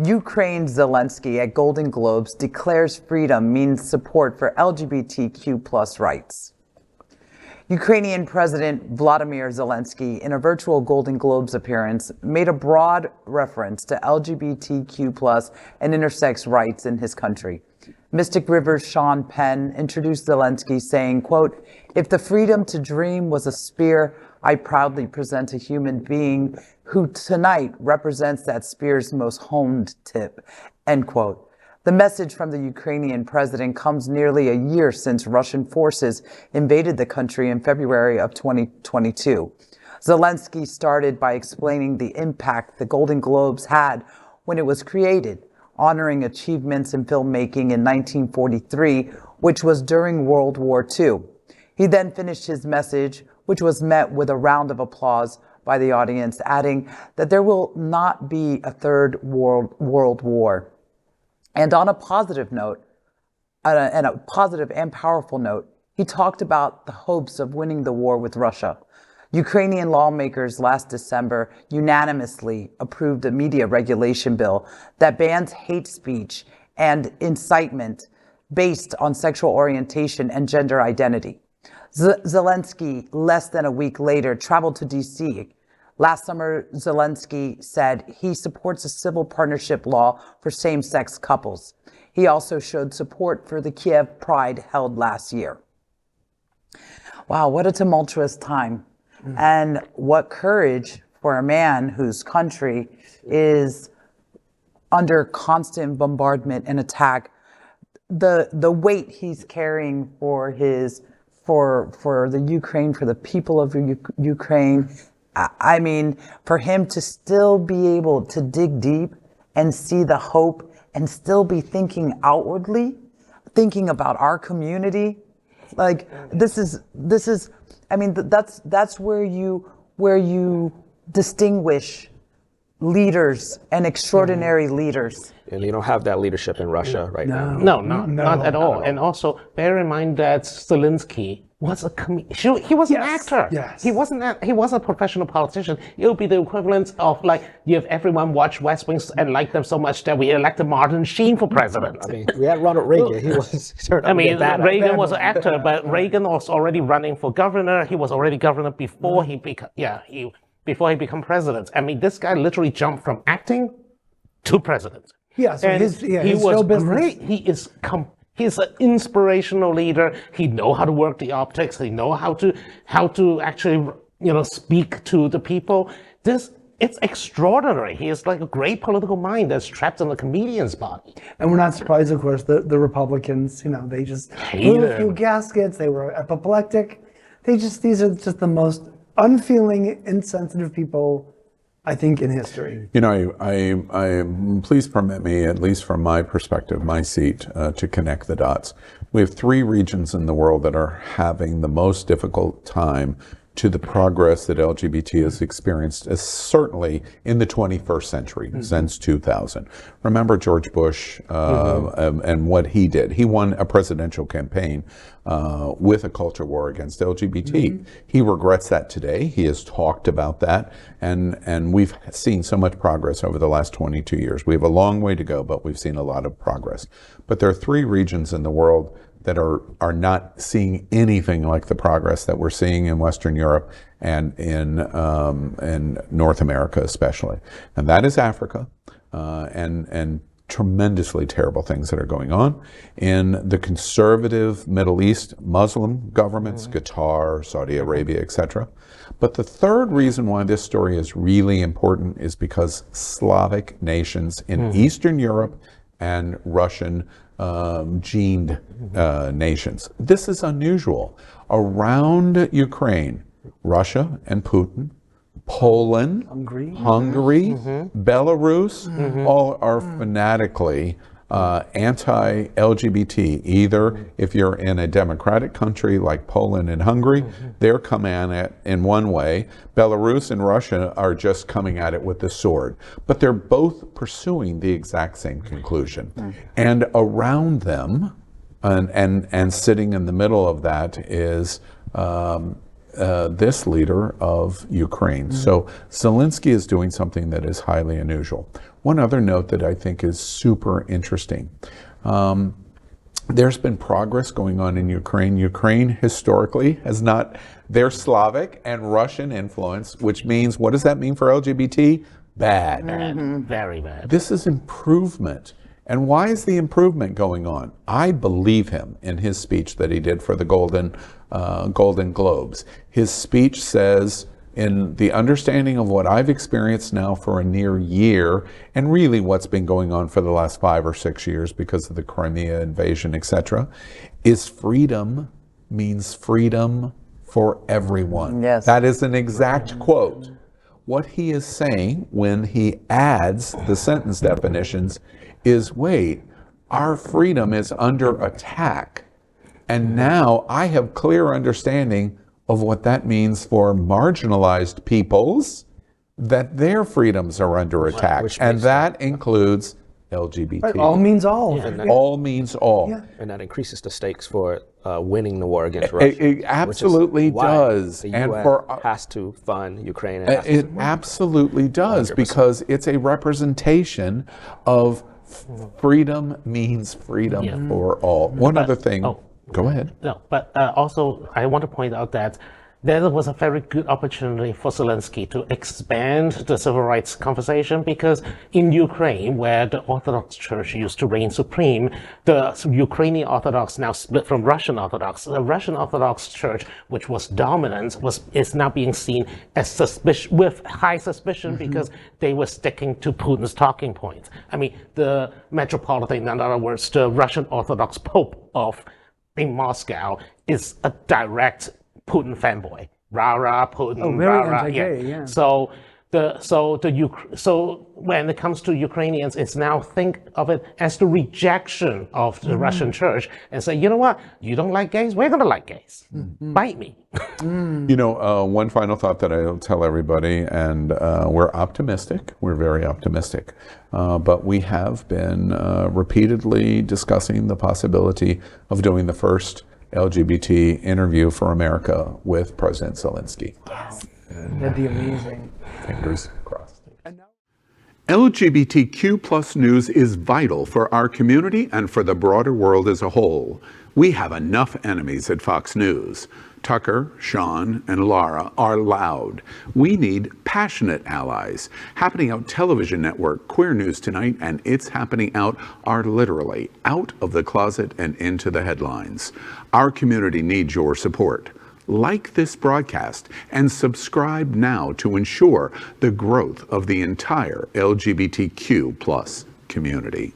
Ukraine's Zelensky at Golden Globes declares freedom means support for LGBTQ plus rights. Ukrainian President Volodymyr Zelensky, in a virtual Golden Globes appearance, made a broad reference to LGBTQ plus and intersex rights in his country. Mystic River's Sean Penn introduced Zelensky saying, quote, "If the freedom to dream was a spear, I proudly present a human being who tonight represents that spear's most honed tip," end quote. The message from the Ukrainian president comes nearly a year since Russian forces invaded the country in February of 2022. Zelensky started by explaining the impact the Golden Globes had when it was created, honoring achievements in filmmaking in 1943, which was during World War II. He then finished his message, which was met with a round of applause by the audience, adding that there will not be a third world war. And on a positive note, and a positive and powerful note, he talked about the hopes of winning the war with Russia. Ukrainian lawmakers last December unanimously approved a media regulation bill that bans hate speech and incitement based on sexual orientation and gender identity. Zelensky, less than a week later, traveled to D.C. Last summer, Zelensky said he supports a civil partnership law for same-sex couples. He also showed support for the Kiev Pride held last year. Wow, what a tumultuous time. And what courage for a man whose country is under constant bombardment and attack. The weight he's carrying for the Ukraine, for the people of Ukraine. I mean, for him to still be able to dig deep and see the hope and still be thinking outwardly, thinking about our community. Like this is, I mean, that's where you distinguish leaders and extraordinary leaders. And you don't have that leadership in Russia right now. No, not at all. And also bear in mind that Zelensky was he was an actor. Yes. He wasn't. He was a professional politician. It would be the equivalent of like you have everyone watch West Wings and like them so much that we elected Martin Sheen for president. I mean, we had Ronald Reagan. He was. I mean, Reagan was an actor, but Reagan was already running for governor. He was already governor before he before he became president. I mean, this guy literally jumped from acting to president. Yeah, so and he was great. He's an inspirational leader. He knows how to work the optics. He knows how to actually, speak to the people. It's extraordinary. He is like a great political mind that's trapped in a comedian's body. And we're not surprised, of course, the Republicans, they just blew a few gaskets. They were apoplectic. These are just the most unfeeling, insensitive people, I think, in history. Please permit me, at least from my perspective, my seat, to connect the dots. We have 3 regions in the world that are having the most difficult time to the progress that LGBT has experienced, certainly in the 21st century, since 2000. Remember George Bush and what he did. He won a presidential campaign with a culture war against LGBT. He regrets that today. He has talked about that, and we've seen so much progress over the last 22 years. We have a long way to go, but we've seen a lot of progress. But there are 3 regions in the world that are not seeing anything like the progress that we're seeing in Western Europe and in North America especially. And that is Africa and tremendously terrible things that are going on in the conservative Middle East, Muslim governments, Qatar, Saudi Arabia, etc. But the third reason why this story is really important is because Slavic nations in Eastern Europe and Russian gened nations. This is unusual. Around Ukraine, Russia and Putin, Poland, Hungary, Belarus, all are fanatically anti-LGBT. Either if you're in a democratic country like Poland and Hungary, they're coming at it in one way. Belarus and Russia are just coming at it with the sword. But they're both pursuing the exact same conclusion. And around them, and sitting in the middle of that is this leader of Ukraine. So Zelensky is doing something that is highly unusual. One other note that I think is super interesting. There's been progress going on in Ukraine. Ukraine historically has not, they're Slavic and Russian influence, which means, what does that mean for LGBT? Bad. Very bad. This is improvement. And why is the improvement going on? I believe him in his speech that he did for the Golden Globes. His speech says, in the understanding of what I've experienced now for a near year, and really what's been going on for the last 5 or 6 years because of the Crimea invasion, etc., is freedom means freedom for everyone. Yes. That is an exact quote. What he is saying when he adds the sentence definitions is, wait, our freedom is under attack. And now I have clear understanding of what that means for marginalized peoples, that their freedoms are under attack. And that includes LGBT. Right, all means all. All means all. Yeah. And that increases the stakes for winning the war against Russia. It absolutely does. The And UN for has to fund Ukraine. And has to it support absolutely does, 100%. because it's a representation of freedom means freedom for all. One other thing. Go ahead. No, but also I want to point out that there was a very good opportunity for Zelensky to expand the civil rights conversation, because in Ukraine, where the Orthodox Church used to reign supreme, the Ukrainian Orthodox now split from Russian Orthodox. The Russian Orthodox Church, which was dominant, is now being seen as with high suspicion because they were sticking to Putin's talking points. I mean, the Metropolitan, in other words, the Russian Orthodox Pope in Moscow is a direct Putin fanboy. Rah rah Putin. very rah, rah, anti-gay, yeah. So when it comes to Ukrainians, it's now think of it as the rejection of the Russian church and say, you know what? You don't like gays? We're gonna like gays. Bite me. You know, one final thought that I'll tell everybody, and we're optimistic. We're very optimistic. But we have been repeatedly discussing the possibility of doing the first LGBT interview for America with President Zelensky. That'd be amazing. Fingers crossed. LGBTQ plus news is vital for our community and for the broader world as a whole. We have enough enemies at Fox News. Tucker, Sean, and Laura are loud. We need passionate allies. Happening Out television network, Queer News Tonight, and It's Happening Out are literally out of the closet and into the headlines. Our community needs your support. Like this broadcast and subscribe now to ensure the growth of the entire LGBTQ plus community.